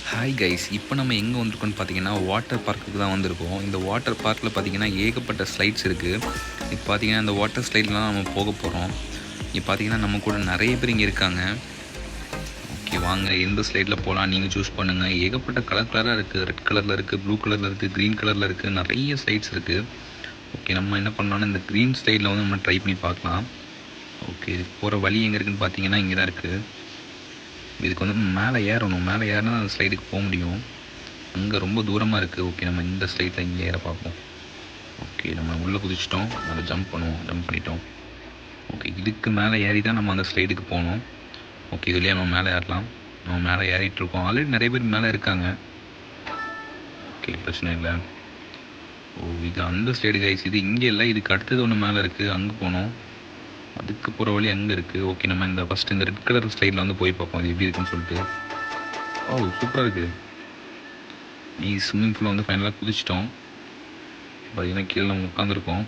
Hi guys, இப்போ நம்ம எங்கே வந்திருக்கோம்னு பார்த்தீங்கன்னா வாட்டர் பார்க்குக்கு தான் வந்திருக்கோம். இந்த வாட்டர் பார்க்கில் பார்த்தீங்கன்னா ஏகப்பட்ட ஸ்லைட்ஸ் இருக்குது. இப்போ பார்த்தீங்கன்னா இந்த வாட்டர் ஸ்லைட்லாம் நம்ம போக போகிறோம். இப்போ பார்த்தீங்கன்னா நம்ம கூட நிறைய பேர் இங்கே இருக்காங்க. ஓகே, வாங்க எந்த ஸ்லைடில் போகலாம் நீங்கள் சூஸ் பண்ணுங்கள். ஏகப்பட்ட கலர் கலராக இருக்குது. ரெட் கலரில் இருக்குது, ப்ளூ கலரில் இருக்குது, க்ரீன் கலரில் இருக்குது, நிறைய ஸ்லைட்ஸ் இருக்குது. ஓகே, நம்ம என்ன பண்ணலாம்னா இந்த க்ரீன் ஸ்லைடில் வந்து நம்ம ட்ரை பண்ணி பார்க்கலாம். ஓகே, இதுக்கு போகிற வழி எங்கே இருக்குதுன்னு பார்த்தீங்கன்னா இங்கே தான் இருக்குது. இதுக்கு வந்து மேலே ஏறணும். மேலே ஏறினா அந்த ஸ்லைடுக்கு போக முடியும். அங்கே ரொம்ப தூரமாக இருக்குது. ஓகே, நம்ம இந்த ஸ்லைட்டில் இங்கே ஏற பார்ப்போம். ஓகே, நம்ம உள்ளே குதிச்சிட்டோம். அதை ஜம்ப் பண்ணுவோம். ஜம்ப் பண்ணிட்டோம். ஓகே, இதுக்கு மேலே ஏறி தான் நம்ம அந்த ஸ்லைடுக்கு போகணும். ஓகே, இதுலேயே நம்ம மேலே ஏறலாம். நம்ம மேலே ஏறிட்டுருக்கோம். ஆல்ரெடி நிறைய பேர் மேலே இருக்காங்க. ஓகே, பிரச்சனை இல்லை. ஓ, இது அந்த ஸ்லைடு கைஸ். இது இங்கே இல்லை, இதுக்கு அடுத்தது ஒன்று மேலே இருக்குது. அங்கே போகணும். அதுக்கு போகிற வழி அங்கே இருக்குது. ஓகே, நம்ம இந்த ஃபஸ்ட்டு இந்த ரெட் கலர் ஸ்லைடில் வந்து போய் பார்ப்போம் அது எப்படி இருக்குன்னு சொல்லிட்டு. ஓ, சூப்பராக இருக்குது. நீ ஸ்விம்மிங் பூலில் வந்து ஃபைனலாக குதிச்சிட்டோம். பார்த்தீங்கன்னா கீழே நம்ம உட்காந்துருக்கோம்.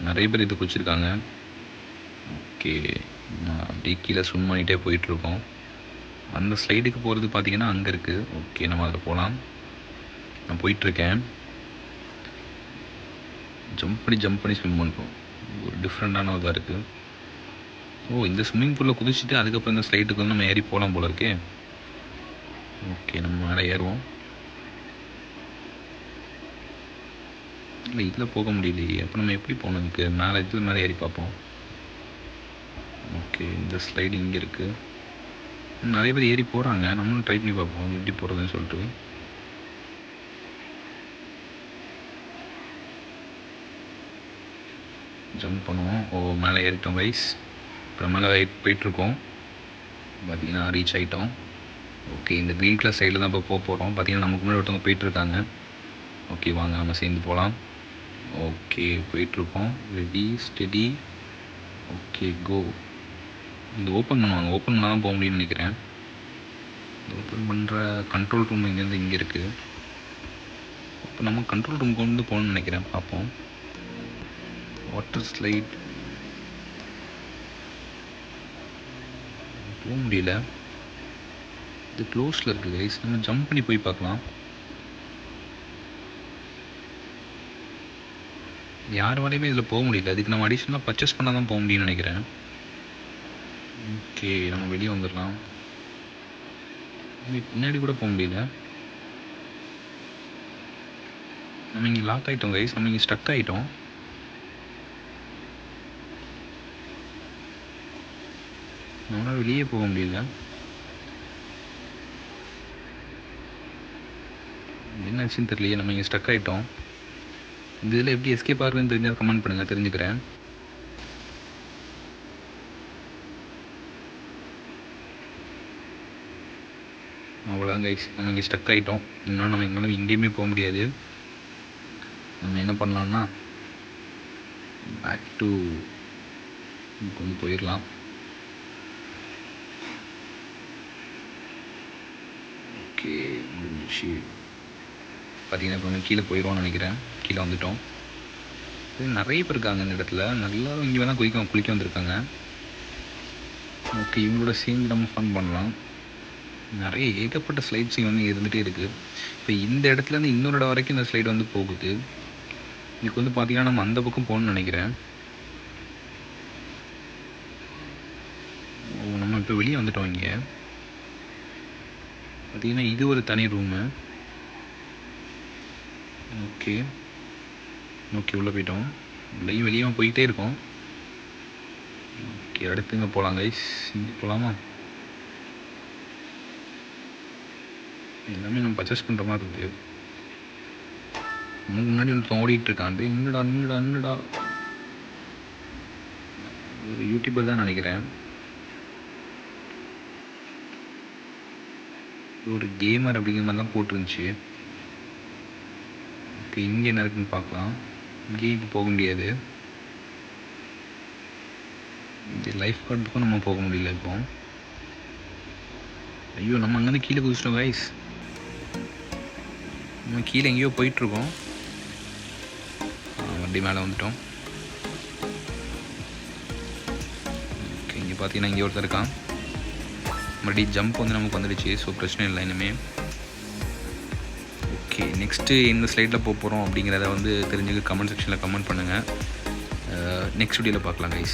நிறைய பேர் இது குதிச்சிருக்காங்க. ஓகே, நான் அப்படியே கீழே ஸ்விம் பண்ணிகிட்டே போயிட்டுருக்கோம். அந்த ஸ்லைடுக்கு போகிறது பார்த்தீங்கன்னா அங்கே இருக்குது. ஓகே, நம்ம அதில் போகலாம். நான் போயிட்டுருக்கேன். ஜம்ப் பண்ணி ஸ்விம் பண்ணுறோம். ஒரு டிஃப்ரெண்ட்டான இதாக இருக்குது. ஓ, இந்த ஸ்விம்மிங் பூலில் குதிச்சுட்டு அதுக்கப்புறம் இந்த ஸ்லைடுக்கு வந்து நம்ம ஏறி போகலாம் போல இருக்கே. ஓகே, நம்ம மேலே ஏறுவோம். இல்லை, இதில் போக முடியலையே. அப்போ நம்ம எப்படி போகணும்? இதுக்கு மேலே இதில் மேலே ஏறி பார்ப்போம். ஓகே, இந்த ஸ்லைடு இங்கே இருக்குது. நிறைய பேர் ஏறி போகிறாங்க. நம்மளும் ட்ரை பண்ணி பார்ப்போம் எப்படி போகிறதுன்னு சொல்லிட்டு. ஜம்ப் பண்ணுவோம். ஓ, மேலே ஏறிட்டோம் கைஸ். இப்போ மேலே போயிட்டுருக்கோம். பார்த்தீங்கன்னா ரீச் ஆகிட்டோம். ஓகே, இந்த க்ரீன் கலர் சைடில் தான் இப்போ போக போகிறோம். பார்த்தீங்கன்னா நமக்கு முன்னாடி ஒருத்தவங்க போயிட்டுருக்காங்க. ஓகே, வாங்க நம்ம சேர்ந்து போகலாம். ஓகே, போயிட்டுருக்கோம். Ready, steady. ஓகே, கோ. இந்த ஓப்பன் பண்ணுவாங்க. ஓப்பன் பண்ணால் தான் போக முடியும்னு நினைக்கிறேன். ஓப்பன் பண்ணுற கண்ட்ரோல் ரூம் இங்கேருந்து இங்கே இருக்குது. இப்போ நம்ம கண்ட்ரோல் ரூமுக்கு வந்து போகணும்னு நினைக்கிறேன். பார்ப்போம். வாட்டர் ஸ்லைட் போக முடியல. இது க்ளோஸில் இருக்குது கைஸ். நம்ம ஜம்ப் பண்ணி போய் பார்க்கலாம். யார் வரையுமே இதில் போக முடியல. அதுக்கு நம்ம அடிஷ்னலாக பர்ச்சேஸ் பண்ணால் தான் போக முடியும்னு நினைக்கிறேன். ஓகே, நம்ம வெளியே வந்துடலாம். பின்னாடி கூட போக முடியல. நம்ம இங்கே லாக் ஆகிட்டோம் கைஸ். நம்ம இங்கே ஸ்டக் ஆகிட்டோம். நம்மளால் வெளியே போக முடியல. என்னாச்சுன்னு தெரியலையே. நம்ம இங்கே ஸ்டக் ஆகிட்டோம். இந்த இதில் எப்படி எஸ்கேப் ஆகுதுன்னு தெரிஞ்சால் கமெண்ட் பண்ணுங்கள், தெரிஞ்சுக்கிறேன். அவ்வளோதான் கைஸ், நம்ம இங்கே ஸ்டக் ஆகிட்டோம். இன்னும் நம்ம எங்களால் எங்கேயுமே போக முடியாது. நம்ம என்ன பண்ணலான்னா பேக் டு கொண்டு போயிடலாம். ஓகே, முடிஞ்சு. பார்த்தீங்கன்னா இப்போ நம்ம கீழே போயிடுவோம்னு நினைக்கிறேன். கீழே வந்துட்டோம். நிறைய பேர் இருக்காங்க இந்த இடத்துல. நல்லா இங்கே வேணால் குளிக்க வந்திருக்காங்க. ஓகே, இவங்களோட சேர்ந்து நம்ம ஃபன் பண்ணலாம். நிறைய ஏகப்பட்ட ஸ்லைட்ஸ் இங்கே வந்து இருந்துகிட்டே இருக்குது. இப்போ இந்த இடத்துலேருந்து இன்னொரு இடம் வரைக்கும் இந்த ஸ்லைடு வந்து போகுது. இதுக்கு வந்து பார்த்தீங்கன்னா நம்ம அந்த பக்கம் போகணும்னு நினைக்கிறேன். ஓ, நம்ம இப்போ வெளியே வந்துட்டோம். இங்கே பார்த்தீங்கன்னா இது ஒரு தனி ரூமு. ஓகே ஓகே, உள்ளே போயிட்டோம். உள்ளேயும் வெளியே போயிட்டே இருக்கோம். ஓகே, அடுத்து இங்கே போகலாம் கைஸ். இங்கே போகலாமா? எல்லாமே நம்ம பர்ச்சேஸ் பண்ணுற மாதிரி இருக்குது. நமக்கு முன்னாடி ஒன்று ஓடிட்டு இருக்கான். இன்னடா ஒரு யூடியூபர் தான் நினைக்கிறேன். ஒரு கேமர் அப்படிங்கிற மாதிரி தான் போட்டுருந்துச்சு. ஓகே, இங்கே என்ன இருக்குன்னு பார்க்கலாம். இங்கேயும் இப்போ போக முடியாது. இந்த லைஃப் கார்டுக்கும் நம்ம போக முடியல இப்போ. ஐயோ, நம்ம அங்கேருந்து கீழே குதிச்சிட்டோம் கைஸ். நம்ம கீழே எங்கேயோ போயிட்டுருக்கோம். வண்டி மேலே வந்துட்டோம். ஓகே, இங்கே பார்த்தீங்கன்னா இங்கே ஒருத்தர் இருக்கான். மறுபடியும் ஜம்ப் வந்து நமக்கு வந்துடுச்சு. ஸோ பிரச்சனை இல்லை இனிமேல். ஓகே, நெக்ஸ்ட்டு எந்த ஸ்லைடில் போக போகிறோம் அப்படிங்கிறத வந்து தெரிஞ்சுக்க கமெண்ட் செக்ஷனில் கமெண்ட் பண்ணுங்கள். நெக்ஸ்ட் வீடியோவில் பார்க்கலாம் கைஸ்.